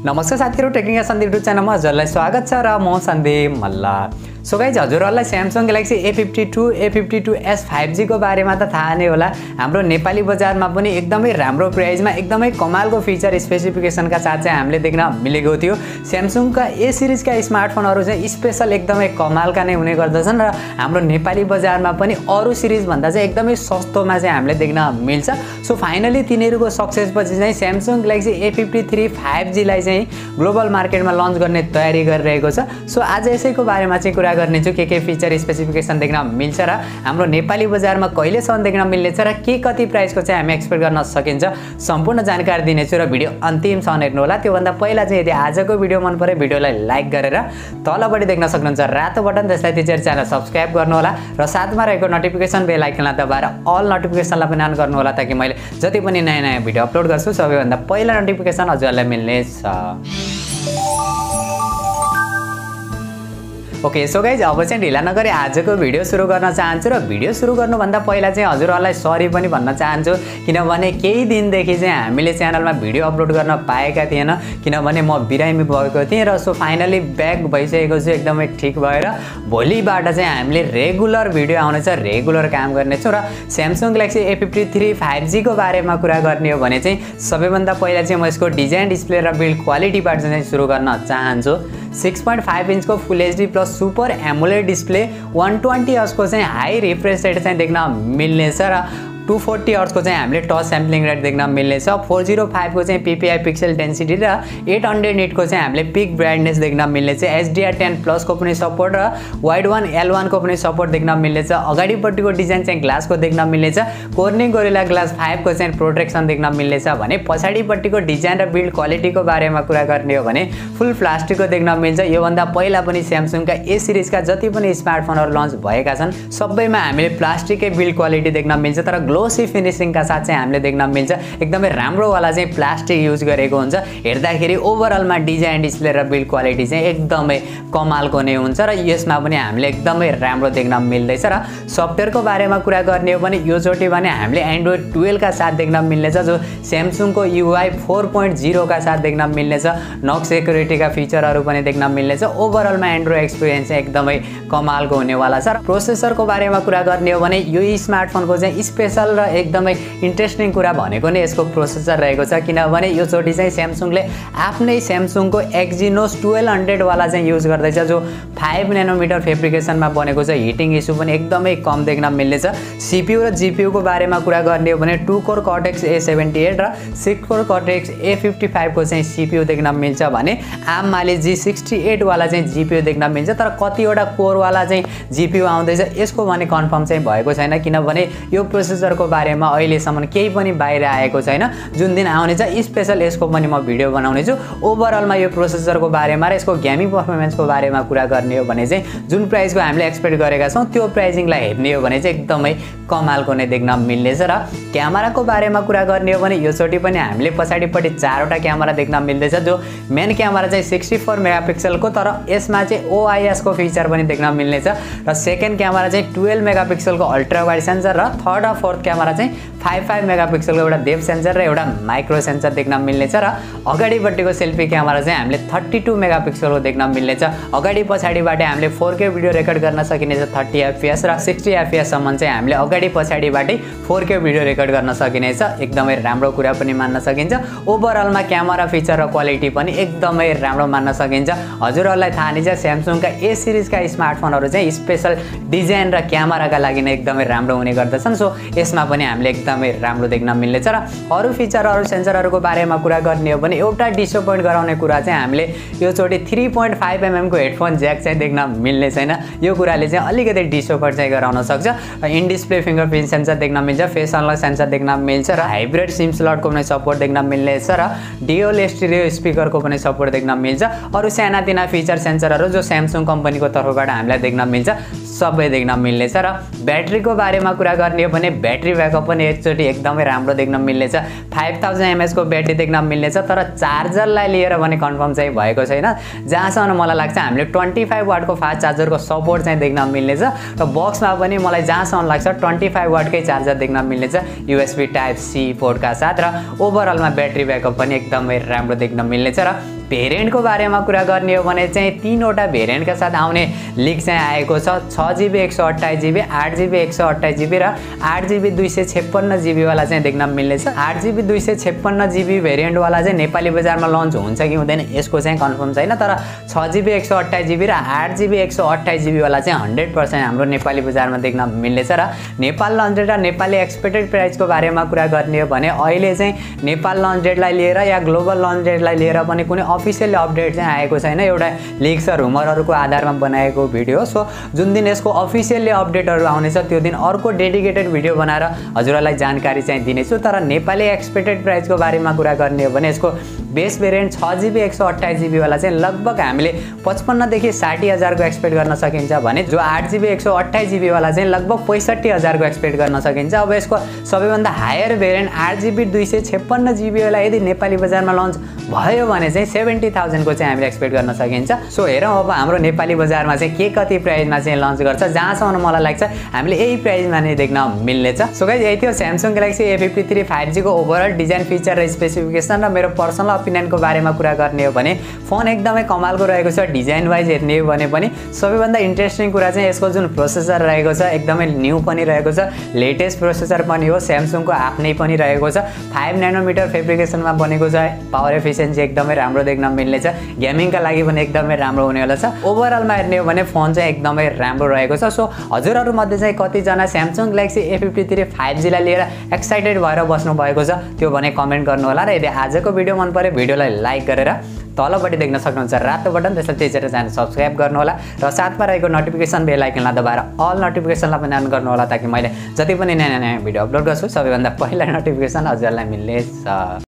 नमस्कार साथीहरु, technical Sandeep YouTube च्यानलमा हजुरलाई स्वागत छ र म सन्दीप मल्ल। सो गाइज, हजुरहरुलाई Samsung Galaxy A52 A52s 5G को बारेमा त थाहा नै होला। हाम्रो नेपाली बजारमा पनि एकदमै राम्रो प्राइसमा एकदमै कमालको फिचर स्पेसिफिकेसनका साथ चाहिँ हामीले देख्न मिलेको थियो। Samsung का A सिरिज का स्मार्टफोनहरु चाहिँ स्पेशल एकदमै कमालका नै हुने गर्दछन् र हाम्रो नेपाली बजारमा पनि अरु सिरिज भन्दा चाहिँ एकदमै सस्तोमा चाहिँ हामीले देख्न मिल्छ। सो फाइनली तिनीहरुको सक्सेस पछि चाहिँ Samsung Galaxy A53 5G लाई चाहिँ ग्लोबल मार्केटमा लन्च गर्ने तयारी गरिरहेको छ। सो आज यसैको बारेमा चाहिँ कुरा गर्ने छु, के फिचर स्पेसिफिकेसन देख्न मिल्छ र हाम्रो नेपाली बजारमा कहिलेसम्म देख्न मिल्नेछ र के कति प्राइसको चाहिँ हामी एक्सपेक्ट गर्न सकिन्छ, सम्पूर्ण जानकारी दिनेछु र भिडियो अन्तिमसम्म हेर्नु होला। त्यो भन्दा पहिला चाहिँ यदि आजको भिडियो मन परे भिडियोलाई लाइक गरेर तलपट्टि देख्न सक्नुहुन्छ रातो बटन, त्यसलाई थिचेर च्यानल सब्स्क्राइब गर्नु होला र साथमा रहेको नोटिफिकेसन बेल आइकनलाई दबाएर अल नोटिफिकेसनलाई पनि अन गर्नु होला, ताकि मैले जति पनि नयाँ भिडियो अपलोड गर्छु सबैभन्दा पहिला नोटिफिकेसन हजुरलाई मिल्नेछ। ओके, सो गाइज, अब चाहिँ ढिला नगरी आजको भिडियो सुरु गर्न चाहन्छु र भिडियो सुरु गर्नुभन्दा पहिला चाहिँ हजुरहरुलाई सरी पनि भन्न चाहन्छु, किनभने केही दिनदेखि चाहिँ हामीले च्यानलमा भिडियो अपलोड गर्न पाएका थिएन, किनभने म बिरामी भएको थिएँ र सो फाइनली ब्याक भइसकेको छु एकदमै ठीक भएर। भोलिबाट चाहिँ हामीले रेगुलर भिडियो आउनेछ, रेगुलर काम गर्नेछौँ र Samsung Galaxy A53 5G को बारेमा कुरा गर्ने हो भने चाहिँ सबैभन्दा पहिला चाहिँ म यसको डिजाइन, डिस्प्ले र बिल्ड क्वालिटीबाट चाहिँ सुरु गर्न चाहन्छु। 6.5 इन्चको full HD plus super AMOLED display, 120 hertz को चाहिँ हाई रिफ्रेश रेट चाहिँ देख्न मिल्नेछ र 240 हर्ट्ज को चाहिँ हामीले टच स्याम्पलिङ रेट देख्न मिल्नेछ। 405 को चाहिँ PPI पिक्सल डेन्सिटी र 800 निट को चाहिँ हामीले पिक ब्राइटनेस देख्न मिल्नेछ। HDR10 प्लस को पनि सपोर्ट र वाइड 1 L1 को पनि सपोर्ट देख्न मिल्नेछ। अगाडिपट्टिको डिजाइन चाहिँ ग्लासको देख्न मिल्नेछ। कोर्निङ गोरिल्ला ग्लास 5 को चाहिँ प्रोटेक्सन देख्न मिल्नेछ भने पछाडिपट्टिको डिजाइन र बिल्ड क्वालिटीको बारेमा कुरा गर्ने हो भने फुल प्लास्टिकको देख्न मिल्छ। यो भन्दा पहिला पनि Samsung का A सिरिजका जति पनि स्मार्टफोनहरु लन्च भएका छन् सबैमा हामीले प्लास्टिककै बिल्ड क्वालिटी देख्न मिल्छ, तर ग्लोसी फिनिशिङ का साथ चाहिँ हामीले देख्न मिल्छ। एकदमै राम्रो वाला चाहिँ प्लास्टिक युज गरेको हुन्छ। हेर्दाखेरि ओभरअलमा डिजाइन, डिस्प्ले र बिल्ड क्वालिटी चाहिँ एकदमै कमालको नै हुन्छ र यसमा पनि हामीले एकदमै राम्रो देख्न मिल्दैछ। र सफ्टवेयरको बारेमा कुरा गर्ने हो भने यो चोटि भने हामीले Android 12 का साथ देख्न मिल्नेछ, जो Samsung को UI 4.0 का साथ देख्न मिल्नेछ। नक सेक्युरिटी का फिचरहरु पनि देख्न मिल्नेछ। ओभरअलमा एन्ड्रोइड एक्सपिरियन्स चाहिँ एकदमै कमालको हुनेवाला छ। र प्रोसेसरको बारेमा कुरा गर्ने हो भने यो स्मार्टफोनको चाहिँ स्पेशल र एकदमै इन्ट्रेस्टिङ कुरा भनेको नै यसको प्रोसेसर रहेको छ, किनभने यो चोटि चाहिँ Samsungले आफ्नै Samsungको Exynos 1200 वाला चाहिँ युज गर्दैछ, जो 5 नैनोमिटर फेब्रिकेसनमा बनेको छ। हिटिङ इस्यु पनि एकदमै कम देख्न मिल्नेछ। CPU र GPU को बारेमा कुरा गर्ने हो भने 2 कोर Cortex A78 र 6 कोर Cortex A55 को चाहिँ CPU देख्न मिल्छ भने आममाले G68 वाला चाहिँ GPU देख्न मिल्छ। तर कतिवटा कोर वाला चाहिँ GPU आउँदैछ यसको भने कन्फर्म चाहिँ भएको छैन, किनभने यो प्रोसेसर को बारेमा अहिलेसम्म केही पनि बाहिर आएको छैन। जुन दिन आउनेछ स्पेशल यसको पनि म भिडियो बनाउने छु। ओभरअलमा यो प्रोसेसर को बारेमा र यसको गेमिङ परफर्मेन्स को बारेमा कुरा गर्ने हो भने चाहिँ जुन प्राइसको हामीले एक्सपेक्ट गरेका छौं त्यो प्राइसिङलाई हेर्ने हो भने चाहिँ एकदमै कमालको नै देख्न मिल्नेछ। र क्यामेराको बारेमा कुरा गर्ने हो भने यो चोटि पनि हामीले पछाडिपट्टि 4 वटा क्यामेरा देख्न मिल्दैछ, जो मेन क्यामेरा चाहिँ 64 मेगापिक्सलको, तर यसमा चाहिँ OIS को फिचर पनि देख्न मिल्नेछ। र सेकेन्ड क्यामेरा चाहिँ 12 मेगापिक्सलको अल्ट्रा वाइड सेन्सर र थर्ड र फोर्थ क्यामेरा चाहिँ 55 मेगापिक्सलको एउटा डेप्थ सेन्सर र एउटा माइक्रो सेन्सर देख्न मिल्नेछ। र अगाडिपट्टिको सेल्फी क्यामेरा चाहिँ हामीले 32 मेगापिक्सलको देख्न मिल्नेछ। अगाडि पछाडिबाट हामीले 4K भिडियो रेकर्ड गर्न सकिनेछ 30 FPS र 60 FPS सम्म चाहिँ हामीले अगाडि पछाडिबाटै 4K भिडियो रेकर्ड गर्न सकिनेछ। एकदमै राम्रो कुरा पनि मान्न सकिन्छ। ओभरअलमा क्यामेरा फिचर र क्वालिटी पनि एकदमै राम्रो मान्न सकिन्छ। हजुरहरुलाई थाहा नै छ Samsung का A सिरिजका स्मार्टफोनहरु चाहिँ स्पेशल डिजाइन र क्यामेराका लागि नै एकदमै राम्रो हुने गर्दछन्। सो यसमा पनि हामीले एकदमै राम्रो देख्न मिल्नेछ। र अरु फिचरहरु, सेन्सरहरुको बारेमा कुरा गर्ने हो भने एउटा डिसअपोइन्ट गराउने कुरा चाहिँ हामीले यो चोटि 3.5 mm को हेडफोन ज्याक चाहिँ देख्न मिल्ने छैन। यो कुराले चाहिँ अलिकति डिसअपोइन्ट चाहिँ गराउन सक्छ। इन डिस्प्ले फिंगरप्रिन्ट सेन्सर देख्न मिल्छ, फेस अनलक सेन्सर देख्न मिल्छ र हाइब्रिड सिम स्लटको पनि सपोर्ट देख्न मिल्नेछ र ड्युअल स्टिरियो स्पिकरको पनि सपोर्ट देख्न मिल्छ। अरु सानातिना फिचर सेन्सरहरु जो Samsung कम्पनीको तर्फबाट हामीलाई देख्न मिल्छ सबै देख्न मिल्नेछ। र ब्याट्रीको बारेमा कुरा गर्ने हो भने ब्याट्री ब्याकअप पनि एकचोटि एकदमै राम्रो देख्न मिल्नेछ 5000 mAh को ब्याट्री देख्न मिल्नेछ तर चार्जरलाई लिएर भने कन्फर्म चाहिँ भएको छैन जहाँसम्म मलाई लाग्छ हामीले 25 वाटको फास्ट चार्जरको सपोर्ट चाहिँ देख्न मिल्नेछ र बक्समा पनि मलाई जहाँसम्म लाग्छ 25 वाटकै चार्जर देख्न मिल्नेछ USB टाइप C पोर्टका साथ र ओभरअलमा ब्याट्री ब्याकअप पनि एकदमै राम्रो देख्न मिल्नेछ र भेरिएन्टको बारेमा कुरा गर्ने हो भने चाहिँ 3 वटा भेरिएन्टका साथ आउने लिक चाहिँ आएको छ 6GB 128GB 8GB 128GB र 8GB 256GB वाला चाहिँ देख्न मिल्नेछ 8GB 256GB भेरिएन्ट वाला चाहिँ नेपाली बजारमा लन्च हुन्छ कि हुँदैन यसको चाहिँ कन्फर्म छैन तर 6GB 128GB र 8GB 128GB वाला चाहिँ 100% हाम्रो नेपाली बजारमा देख्न मिल्नेछ र नेपाल लन्च डेट र नेपाली एक्सपेक्टेड प्राइसको बारेमा कुरा गर्ने हो भने अहिले चाहिँ नेपाल लन्च डेटलाई लिएर या ग्लोबल लन्च डेटलाई लिएर पनि कुनै अफिसियल अपडेट चाहिँ आएको छैन एउटा लिक्स र रुमरहरुको आधारमा बनाएको भिडियो सो जुन दिन यसको अफिसियली अपडेटहरु आउनेछ त्यो दिन अर्को डेडिकेटेड भिडियो बनाएर हजुरहरुलाई जानकारी चाहिँ दिनेछु तर नेपाली एक्सपेक्टेड प्राइसको बारेमा कुरा गर्ने हो भने यसको बेस भेरिएन्ट 6GB 128GB वाला चाहिँ लगभग हामीले 55 देखि 60,000 को एक्सपेक्ट गर्न सकिन्छ भने जो 8GB 128GB वाला चाहिँ लगभग 65,000 को एक्सपेक्ट गर्न सकिन्छ अब यसको सबैभन्दा हायर भेरिएन्ट 8GB 256GB वाला यदि नेपाली बजारमा लन्च भयो भने चाहिँ 70,000 को चाहिँ हामीले एक्सपेक्ट गर्न सकिन्छ सो हेरौं अब हाम्रो नेपाली बजारमा चाहिँ के कति प्राइसमा चाहिँ लन्च गर्छ जहाँसम्म मलाई लाग्छ हामीले यही प्राइसमा नै देख्न मिल्नेछ सो गाइस यही थियो Samsung Galaxy A53 5G को ओभरअल डिजाइन फिचर र स्पेसिफिकेसन र मेरो पर्सनल ओपिनियन को बारेमा कुरा गर्ने हो भने फोन एकदमै कमालको रहेको छ डिजाइन वाइज हेर्ने हो भने पनि सबैभन्दा इन्ट्रेस्टिङ कुरा चाहिँ यसको जुन प्रोसेसर रहेको छ एकदमै न्यू पनि रहेको छ लेटेस्ट प्रोसेसर पनि हो Samsung को आफ्नै पनि रहेको छ 5 नैनोमिटर फेब्रिकेसनमा बनेको छ पावर एफिसिएन्सी एकदमै राम्रो देख्न मिल्नेछ गेमिङका लागि पनि एकदमै राम्रो हुनेवाला छ ओभरअलमा हेर्ने हो भने फोन चाहिँ एकदमै राम्रो रहेको छ सो हजुरहरु मध्ये चाहिँ कति जना Samsung Galaxy A53 5G लाई लिएर एक्साइटेड भएर बस्नु भएको छ त्यो भने कमेन्ट गर्नु होला र यदि आजको भिडियो मन पर्यो भिडियोलाई लाइक गरेर तलपट्टि देख्न सक्नुहुन्छ रातो बटन त्यसलाई थिचेर च्यानल सब्स्क्राइब गर्नु होला र साथमा रहेको नोटिफिकेसन बेल आइकनलाई दबाएर अल नोटिफिकेसनलाई पनि अन गर्नु होला ताकि मैले जति पनि नयाँ भिडियो अपलोड गर्छु सबैभन्दा पहिला नोटिफिकेसन हजुरलाई मिल्नेछ